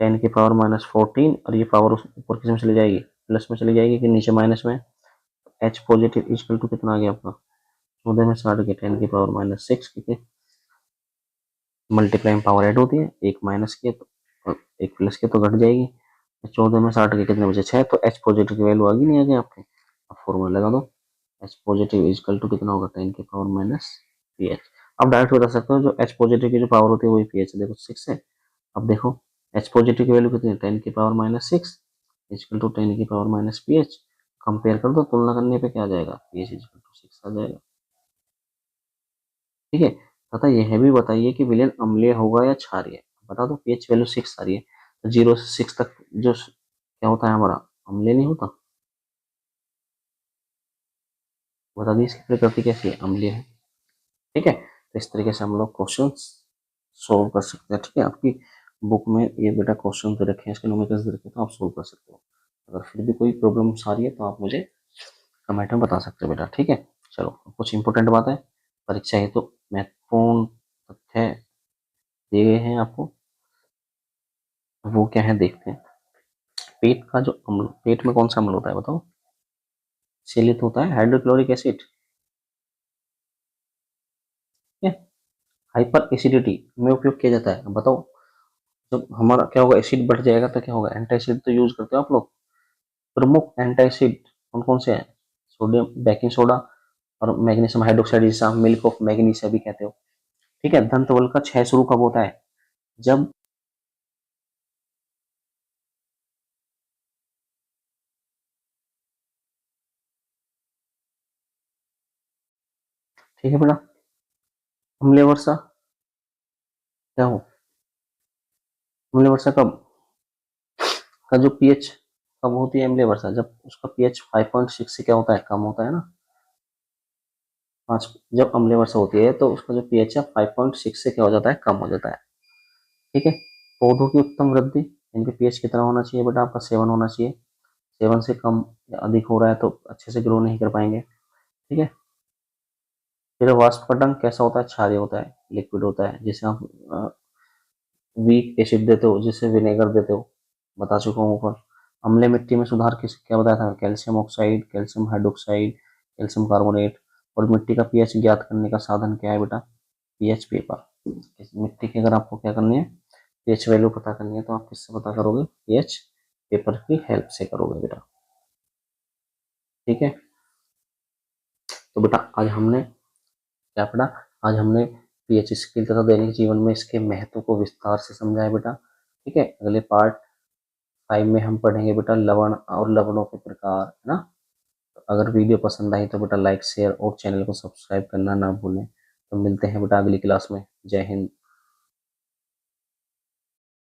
10 की पावर माइनस 14, और ये पावर ऊपर किस में चली जाएगी, प्लस में चली जाएगी कि नीचे माइनस में। H पॉजिटिव इजकल टू कितना आ गया आपका 14 में 60 के 10 की पावर माइनस 6, क्योंकि मल्टीप्लाई में पावर ऐड होती है, एक माइनस के तो और एक प्लस के तो घट जाएगी। 14 में 60 के कितने बचे 6, तो H पॉजिटिव की वैल्यू आ गई नहीं आ गई आपके। अब फॉर्मूला लगा दो, H पॉजिटिव इजकल टू कितना होगा 10 की पावर माइनस पी एच। अब डायरेक्ट बता सकते हो जो H पॉजिटिव की जो पावर होती है वही पी एच, देखो 6 है। अब देखो H पॉजिटिव की वैल्यू कितनी है 10 की पावर माइनस 6 इजकल टू 10 की power minus P H. Compare कर दो, तुलना करने पे क्या आ जाएगा पी एच इजकल टू 6 आ जाएगा। ठीक है, तथा यह भी बताइए कि विलेन अम्लीय होगा या क्षारीय। बता दो पीएच वैल्यू 6 आ रही है, तो 0 से 6 तक जो क्या होता है हमारा अम्लीय नहीं होता। बता दी इसकी प्रकृति कैसी है, अम्लीय है। ठीक है, तो इस तरीके से हम लोग क्वेश्चन सोल्व कर सकते हैं। ठीक है, आपकी बुक में ये बेटा क्वेश्चन दे रखे हैं, इसके न्यूमेरिकल्स दे रखे हैं, तो आप सोल्व कर सकते हो। अगर फिर भी कोई प्रॉब्लम आ रही है तो आप मुझे कमेंट में बता सकते हो बेटा। ठीक है, चलो कुछ इंपॉर्टेंट बात है, परीक्षा हेतु तो महत्वपूर्ण तथ्य दिए गए हैं आपको, वो क्या है देखते हैं। पेट का जो अम्ल, पेट में कौन सा अम्ल होता है बताओ, सेलित होता है हाइड्रोक्लोरिक एसिड। हाइपर एसिडिटी में उपयोग किया जाता है। अब बताओ जब हमारा क्या होगा, एसिड बढ़ जाएगा तो क्या होगा, एंटासिड तो यूज करते हो आप लोग। प्रमुख एंटासिड कौन कौन से हैं, सोडियम बेकिंग सोडा और मैग्नीशियम हाइड्रोक्साइड, जिसे आप मिल्क ऑफ मैग्नीशिया भी कहते हो। ठीक है, दंत बल का क्षय शुरू कब होता है, जब, ठीक है बेटा, अम्लीय वर्षा क्या हो, अम्लीय वर्षा कब का जो पीएच कब होती है अम्लीय वर्षा, जब उसका पीएच 5.6 से क्या होता है, कम होता है ना। 5, जब अम्लीय वर्षा होती है तो उसका जो पीएच है 5.6 से क्या हो जाता है, कम हो जाता है। ठीक है, पौधों की उत्तम वृद्धि, इनके पीएच कितना होना चाहिए बेटा आपका 7 होना चाहिए। 7 से कम या अधिक हो रहा है तो अच्छे से ग्रो नहीं कर पाएंगे। ठीक है, फिर वाष्प का ढंग कैसा होता है, क्षारीय होता है, लिक्विड होता है, जिसे आप वीक एसिड देते हो, जिसे विनेगर देते हो, बता चुका हूँ ऊपर। अम्लीय मिट्टी में सुधार किस क्या बताया था, calcium oxide, calcium hydroxide, calcium carbonate. और मिट्टी का पीएच ज्ञात करने का साधन क्या है बेटा, पीएच पेपर। इस मिट्टी की अगर आपको क्या करनी है, पीएच वैल्यू पता करनी है, तो आप किससे पता करोगे, पीएच पेपर की हेल्प से करोगे बेटा। ठीक है, तो बेटा आज हमने क्या पढ़ा, आज हमने पीएच स्केल तथा दैनिक जीवन में इसके महत्व को विस्तार से समझा है बेटा। ठीक है, अगले पार्ट 5 में हम पढ़ेंगे बेटा लवण और लवणों के प्रकार, है ना। तो अगर वीडियो पसंद आई तो बेटा लाइक शेयर और चैनल को सब्सक्राइब करना ना भूलें। तो मिलते हैं बेटा अगली क्लास में। जय हिंद।